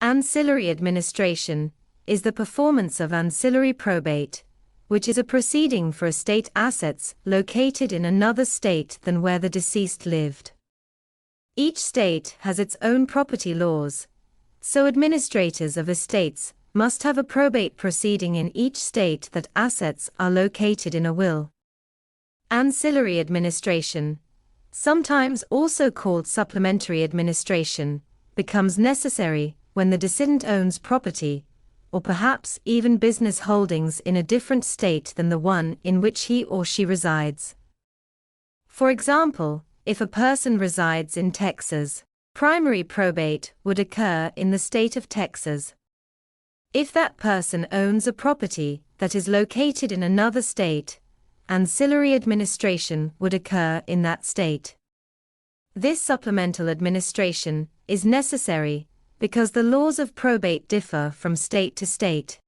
Ancillary administration is the performance of ancillary probate, which is a proceeding for estate assets located in another state than where the deceased lived. Each state has its own property laws, so administrators of estates must have a probate proceeding in each state that assets are located in a will. Ancillary administration, sometimes also called supplementary administration, becomes necessary when the decedent owns property, or perhaps even business holdings in a different state than the one in which he or she resides. For example, if a person resides in Texas, primary probate would occur in the state of Texas. If that person owns a property that is located in another state, ancillary administration would occur in that state. This supplemental administration is necessary because the laws of probate differ from state to state.